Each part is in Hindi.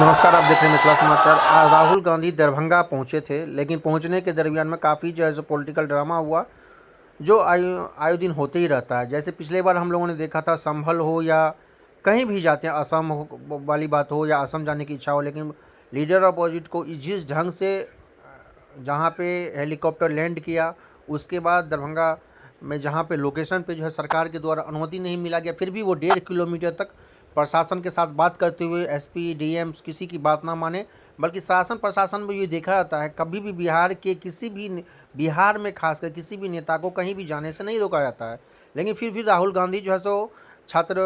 नमस्कार, आप देख रहे हैं मिथिला समाचार। आज राहुल गांधी दरभंगा पहुंचे थे, लेकिन पहुंचने के दरमियान में काफ़ी जो है सो पॉलिटिकल ड्रामा हुआ, जो आए दिन होते ही रहता है। जैसे पिछले बार हम लोगों ने देखा था, संभल हो या कहीं भी जाते हैं, असम वाली बात हो या असम जाने की इच्छा हो, लेकिन लीडर अपोजिट को जिस ढंग से जहाँ पे हेलीकॉप्टर लैंड किया, उसके बाद दरभंगा में जहाँ पे लोकेशन पे जो है सरकार के द्वारा अनुमति नहीं मिला गया, फिर भी वो 1.5 किलोमीटर तक प्रशासन के साथ बात करते हुए एसपी डीएम किसी की बात ना माने, बल्कि शासन प्रशासन में ये देखा जाता है कभी भी बिहार के किसी भी बिहार में खासकर किसी भी नेता को कहीं भी जाने से नहीं रोका जाता है। लेकिन फिर भी राहुल गांधी जो है सो छात्र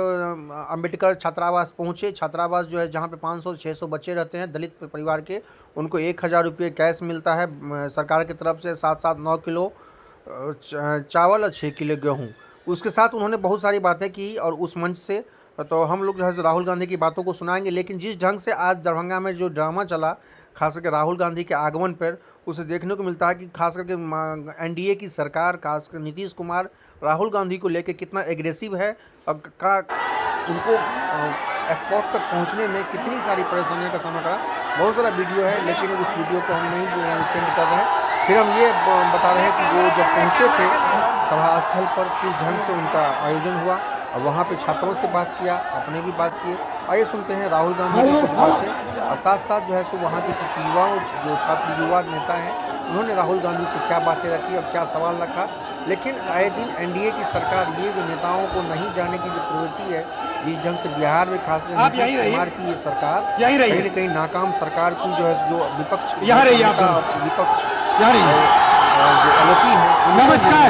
अंबेडकर छात्रावास पहुँचे। छात्रावास जो है जहाँ पे 500 से 600 बच्चे रहते हैं दलित परिवार के, उनको 1,000 रुपये कैश मिलता है सरकार की तरफ से, साथ साथ 9 किलो चावल और 6 किलो गेहूँ। उसके साथ उन्होंने बहुत सारी बातें की और उस मंच से तो हम लोग जो है राहुल गांधी की बातों को सुनाएंगे। लेकिन जिस ढंग से आज दरभंगा में जो ड्रामा चला खास करके राहुल गांधी के आगमन पर, उसे देखने को मिलता है कि खास करके एनडीए की सरकार, खासकर नीतीश कुमार राहुल गांधी को लेकर कितना एग्रेसिव है। अब का उनको स्पॉट तक पहुंचने में कितनी सारी परेशानियों का सामना करा। बहुत सारा वीडियो है, लेकिन उस वीडियो को हम नहीं सेंड कर रहे हैं। फिर हम ये बता रहे हैं कि वो जब पहुँचे थे सभा स्थल पर, किस ढंग से उनका आयोजन हुआ और वहाँ पे छात्रों से बात किया, अपने भी बात किए। आइए सुनते हैं राहुल गांधी की कुछ बातें, और साथ साथ जो है सो वहाँ के कुछ युवाओं, जो छात्र युवा नेता हैं, उन्होंने राहुल गांधी से क्या बातें रखी और क्या सवाल रखा। लेकिन आए दिन एनडीए की सरकार ये जो नेताओं को नहीं जाने की जो प्रवृत्ति है, जिस ढंग से बिहार में खासकर नीतीश कुमार की ये सरकार कहीं न कहीं नाकाम सरकार की जो है जो विपक्ष जो एलोपी है, नमस्कार,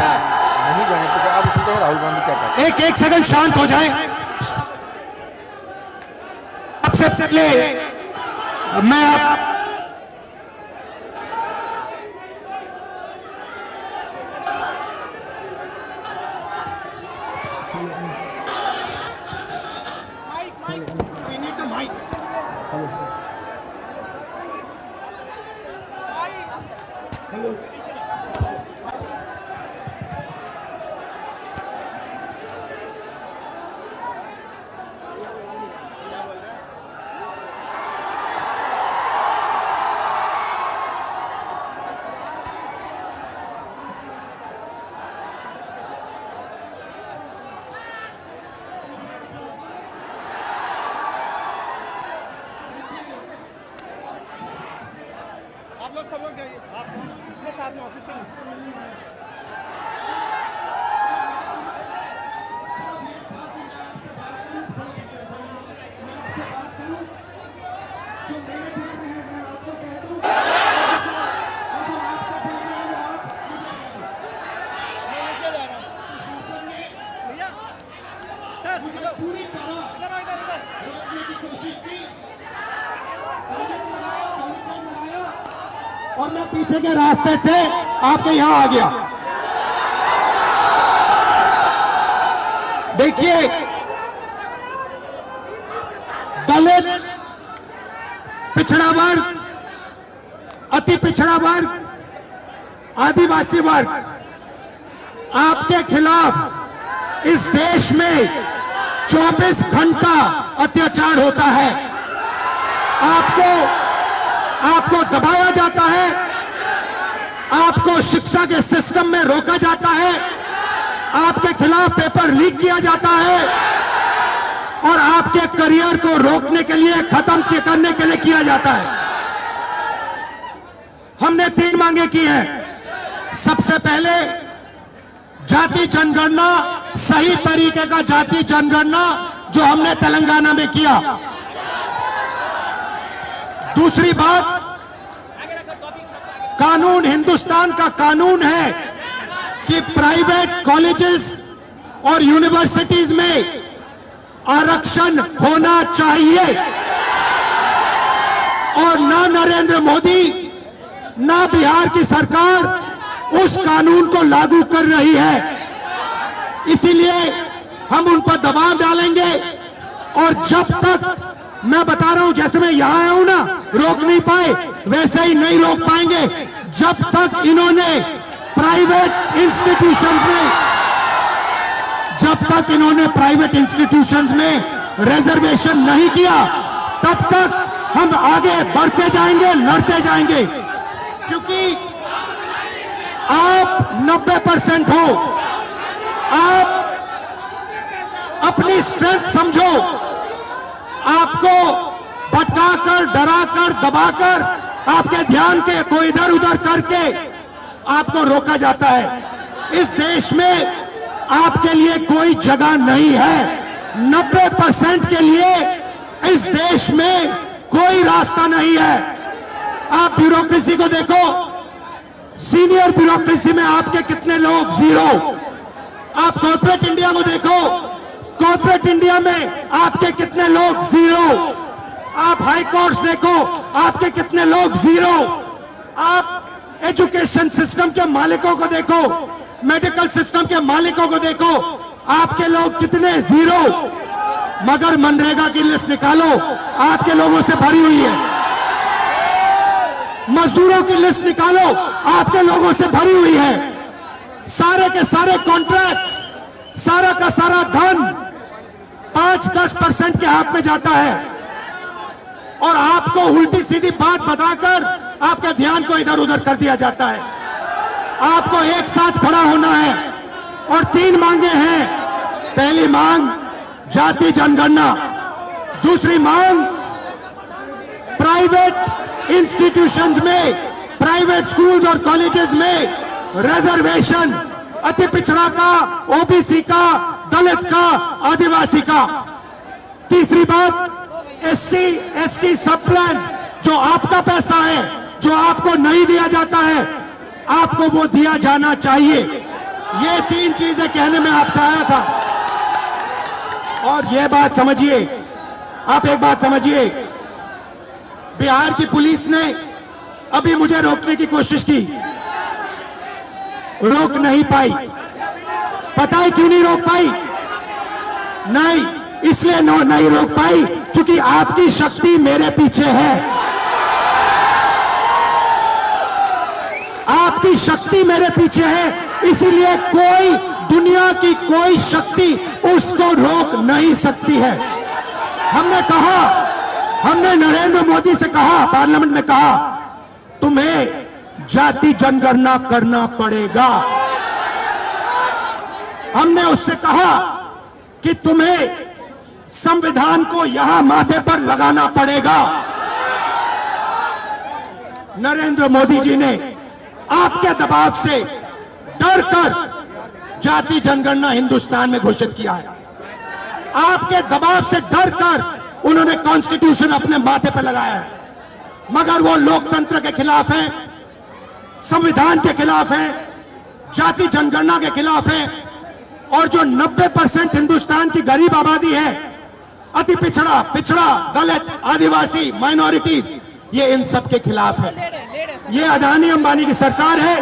नहीं जाने तो अब सुनते हैं राहुल गांधी क्या कहते हैं। एक सेकंड शांत हो जाए। सबसे पहले मैं आप आप लोग सब लोग जाइए, आप साथ में ऑफिशियल पूरी तरह रोकने की कोशिश की और मैं पीछे के रास्ते से आपके यहां आ गया। देखिए, दलित, पिछड़ा वर्ग, अति पिछड़ा वर्ग, आदिवासी वर्ग, आपके खिलाफ इस देश में 24 घंटा अत्याचार होता है। आपको दबाया जाता है, आपको शिक्षा के सिस्टम में रोका जाता है, आपके खिलाफ पेपर लीक किया जाता है और आपके करियर को रोकने के लिए, खत्म करने के लिए किया जाता है। हमने 3 मांगे की हैं। सबसे पहले जाति जनगणना, सही तरीके का जाति जनगणना जो हमने तेलंगाना में किया। दूसरी बात, कानून, हिंदुस्तान का कानून है कि प्राइवेट कॉलेजेस और यूनिवर्सिटीज में आरक्षण होना चाहिए और ना नरेंद्र मोदी ना बिहार की सरकार उस कानून को लागू कर रही है। इसीलिए हम उन पर दबाव डालेंगे और जब तक, मैं बता रहा हूं, जैसे मैं यहां आया हूं ना, रोक नहीं पाए, वैसे ही नहीं रोक पाएंगे जब तक इन्होंने प्राइवेट इंस्टीट्यूशंस में रिजर्वेशन नहीं किया। तब तक हम आगे बढ़ते जाएंगे, लड़ते जाएंगे, क्योंकि आप 90% हो। आप अपनी स्ट्रेंथ समझो। आपको भटकाकर, डराकर, दबाकर, आपके ध्यान को इधर उधर करके आपको रोका जाता है। इस देश में आपके लिए कोई जगह नहीं है। 90% के लिए इस देश में कोई रास्ता नहीं है। आप ब्यूरोक्रेसी को देखो, सीनियर ब्यूरोक्रेसी में आपके कितने लोग, जीरो। आप कॉर्पोरेट इंडिया को देखो, कॉर्पोरेट इंडिया में आपके कितने लोग, जीरो। आप हाई कोर्ट्स देखो, आपके कितने लोग, जीरो। आप एजुकेशन सिस्टम के मालिकों को देखो, मेडिकल सिस्टम के मालिकों को देखो, आपके लोग कितने, जीरो। मगर मनरेगा की लिस्ट निकालो, आपके लोगों से भरी हुई है। मजदूरों की लिस्ट निकालो, आपके लोगों से भरी हुई है। सारे के सारे कॉन्ट्रैक्ट्स, सारा का सारा धन 5-10% के हाथ में जाता है, और आपको उल्टी सीधी बात बताकर आपके ध्यान को इधर उधर कर दिया जाता है। आपको एक साथ खड़ा होना है, और 3 मांगे हैं। पहली मांग जाति जनगणना, दूसरी मांग प्राइवेट इंस्टीट्यूशंस में, प्राइवेट स्कूल्स और कॉलेजेस में रिजर्वेशन, अति पिछड़ा का, ओबीसी का, दलित का, आदिवासी का। तीसरी बात एससी एसटी सब प्लान, जो आपका पैसा है, जो आपको नहीं दिया जाता है, आपको वो दिया जाना चाहिए। ये 3 चीजें कहने में आपसे आया था। और ये बात समझिए, आप एक बात समझिए, बिहार की पुलिस ने अभी मुझे रोकने की कोशिश की, रोक नहीं पाई। पता है क्यों नहीं रोक पाई? नहीं, इसलिए नहीं रोक पाई क्योंकि आपकी शक्ति मेरे पीछे है। आपकी शक्ति मेरे पीछे है, इसीलिए कोई, दुनिया की कोई शक्ति उसको रोक नहीं सकती है। हमने कहा, हमने नरेंद्र मोदी से कहा, पार्लियामेंट में कहा, तुम्हें जाति जनगणना करना पड़ेगा। हमने उससे कहा कि तुम्हें संविधान को यहां माथे पर लगाना पड़ेगा। नरेंद्र मोदी जी ने आपके दबाव से डरकर जाति जनगणना हिंदुस्तान में घोषित किया है। आपके दबाव से डरकर उन्होंने कॉन्स्टिट्यूशन अपने माथे पर लगाया है। मगर वो लोकतंत्र के खिलाफ है, संविधान के खिलाफ है, जाति जनगणना के खिलाफ है, और जो 90% हिंदुस्तान की गरीब आबादी है, अति पिछड़ा, दलित, आदिवासी, माइनॉरिटीज, ये इन सब के खिलाफ है। ये अदानी अंबानी की सरकार है,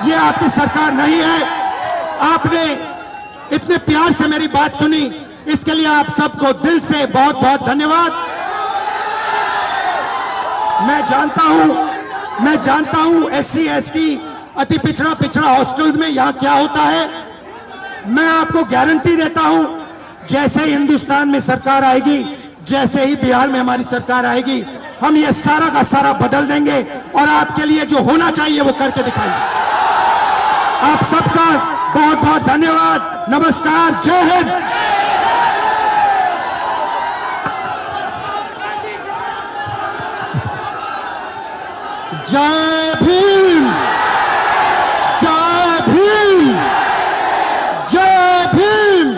ये आपकी सरकार नहीं है। आपने इतने प्यार से मेरी बात सुनी, इसके लिए आप सबको दिल से बहुत बहुत धन्यवाद। मैं जानता हूं एससी एसटी, अति पिछड़ा हॉस्टल्स में यहां क्या होता है। मैं आपको गारंटी देता हूं, जैसे ही हिंदुस्तान में सरकार आएगी, जैसे ही बिहार में हमारी सरकार आएगी, हम ये सारा का सारा बदल देंगे, और आपके लिए जो होना चाहिए वो करके दिखाएंगे। आप सबका बहुत बहुत धन्यवाद। नमस्कार, जय हिंद। जय भीम, जय भीम, जय भीम।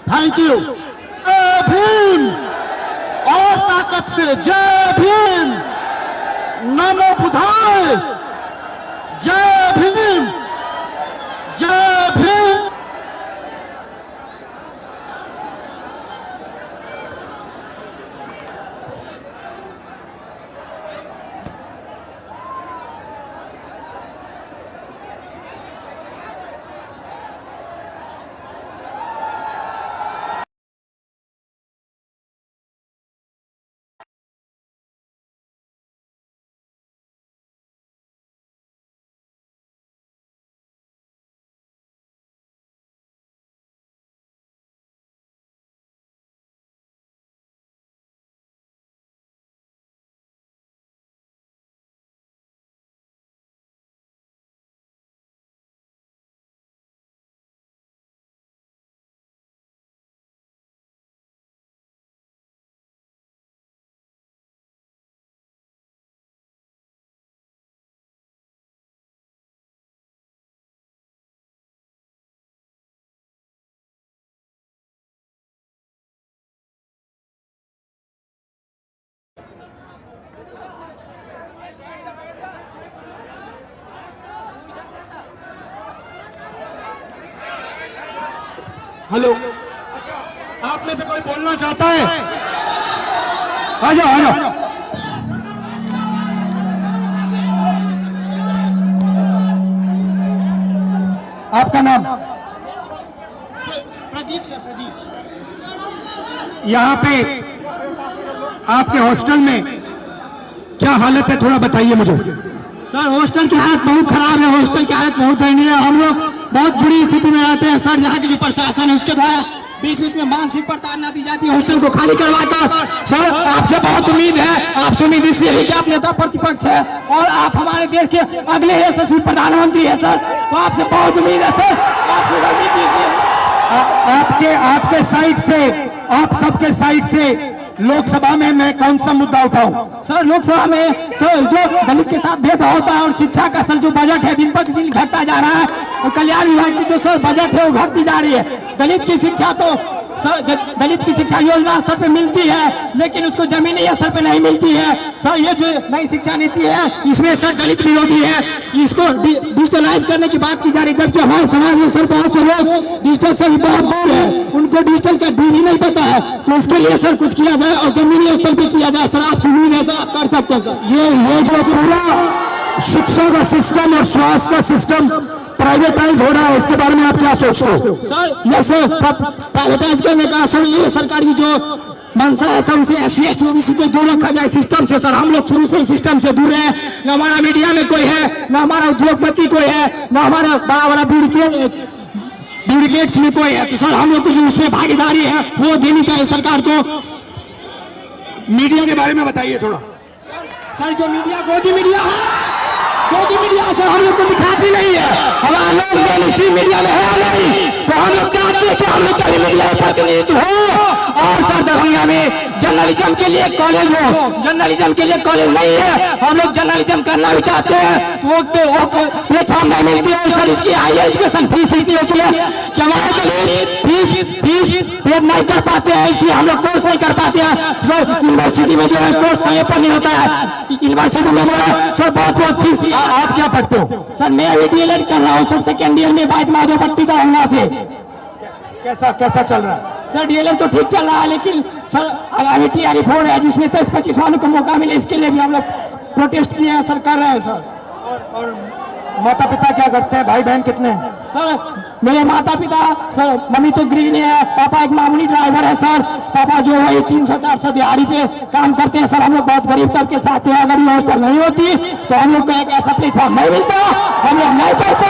Thank you. जय भीम, और ताकत से जय भीम। नमो बुद्धाय। जय भीम, जय भीम। हेलो। अच्छा, आप में से कोई बोलना चाहता है? आ जाओ, आ जाओ। आपका नाम? प्रदीप सर, प्रदीप। यहाँ पे आपके हॉस्टल में क्या हालत है, थोड़ा बताइए मुझे। सर हॉस्टल की हालत बहुत खराब है, हॉस्टल की हालत बहुत दयनीय है। हम लोग बहुत बुरी स्थिति में रहते हैं सर। यहाँ की जो प्रशासन है उसके द्वारा बीच बीच में मानसिक प्रताड़ना दी जाती है हॉस्टल को खाली करवाकर। सर आपसे बहुत उम्मीद है, आपसे उम्मीद इसलिए है कि आप नेता प्रतिपक्ष है और आप हमारे देश के अगले यशस्वी प्रधानमंत्री है सर, तो आपसे बहुत उम्मीद है सर। आपसे रणनीति इसलिए आपके साइड से, आप सबके साइड से लोकसभा में मैं कौन सा मुद्दा उठाऊं? सर लोकसभा में सर जो दलित के साथ भेदभाव होता है और शिक्षा का सर जो बजट है दिन पर दिन घटता जा रहा है और कल्याण विभाग की जो सर बजट है वो घटती जा रही है। दलित की शिक्षा तो सर दलित की शिक्षा योजना स्तर पे मिलती है लेकिन उसको जमीनी स्तर पे नहीं मिलती है सर। ये जो नई शिक्षा नीति है इसमें सर दलित विरोधी है, इसको डिजिटलाइज करने की बात की जा रही है, जबकि हमारे समाज में सर बहुत से लोग डिजिटल से बहुत दूर है, उनको डिजिटल का डी भी नहीं पता है। तो इसके लिए सर कुछ किया जाए और जमीनी स्तर पे किया जाए सर। आपसे उम्मीद है सर आप कर सकते हैं सर। ये जो पूरा शिक्षा का सिस्टम और स्वास्थ्य का सिस्टम प्राइवेटाइज हो रहा है, इसके बारे में आप क्या सोचते हो? सर ये सर प्राइवेटाइज करने का सर ये सरकार की जो मंशा है सर, उसे SC ST OBC को दूर रखा जाए सिस्टम से सर। हम लोग शुरू से सिस्टम से दूर रहे, न हमारा मीडिया में कोई है, न हमारा उद्योगपति कोई है, न हमारा बड़ा बड़ा ब्यूरोक्रेट्स में कोई है। तो सर हम लोग को जो उसमें भागीदारी है वो देनी चाहिए सरकार को। मीडिया के बारे में बताइए थोड़ा। सर जो मीडिया गोदी मीडिया है, गोदी मीडिया सर हम लोग को दिखाती नहीं है, हमारा लोग मेन स्ट्रीम मीडिया में है नहीं, तो हम लोग चाहते हैं कि हम लोग का मीडिया प्रतिनिधित्व हो। और सर दरभंगा में जर्नलिज्म के लिए कॉलेज हो, जर्नलिज्म के लिए कॉलेज नहीं है, हम लोग जर्नलिज्म करना भी चाहते हैं तो वो प्लेटफॉर्म नहीं मिलती है सर। इसकी हाई एजुकेशन फीस इतनी होती है कि हमारे फीस पे नहीं कर पाते हैं, इसलिए हम लोग कोर्स नहीं कर पाते हैं सर। यूनिवर्सिटी में जो है कोर्स समय पर नहीं होता है, यूनिवर्सिटी में जो है सर बहुत फीस। आप क्या पढ़ते हो? सर मैं अभी DLED कर रहा हूँ सर, सेकेंड ईयर में बाइट माधोपट्टी का हंगा से। कैसा चल रहा है? सर DLED तो ठीक चल रहा है लेकिन सर आगामी TRE 4 है जिसमें 23-25 वालों को मौका मिले, इसके लिए भी हम लोग प्रोटेस्ट किए हैं सर, कर रहे हैं सर। और माता पिता क्या करते हैं, भाई बहन कितने हैं? सर मेरे माता पिता सर, मम्मी तो गृहिणी है, पापा एक मामूली ड्राइवर है सर। पापा जो है 300-400 दिहाड़ी पे काम करते हैं सर। हम लोग बहुत गरीब तबके के साथ हैं, अगर ये हॉस्टल नहीं होती तो हम लोग को एक ऐसा प्लेटफॉर्म नहीं मिलता, हम लोग नहीं पढ़ते,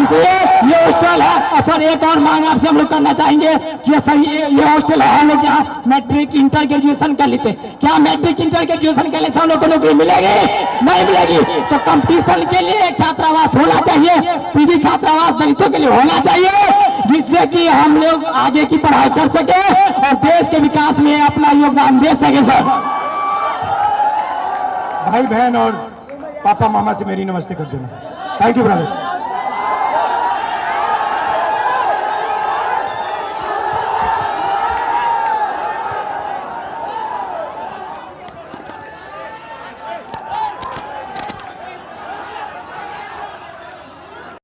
इसलिए ये हॉस्टल है। और सर एक और मांग आपसे हम लोग करना चाहेंगे कि सर ये हॉस्टल है, हम लोग यहाँ मैट्रिक इंटर ग्रेजुएशन कर लेते, क्या मैट्रिक इंटर ग्रेजुएशन करने से हम लोग को नौकरी मिलेगी? नहीं मिलेगी। तो कंपटीशन के लिए एक छात्रावास होना चाहिए, PG छात्रावास दलितों के लिए होना चाहिए, जिससे कि हम लोग आगे की पढ़ाई कर सके और देश के विकास में अपना योगदान दे सके सर। भाई बहन और पापा मामा से मेरी नमस्ते कर देना। Thank you brother.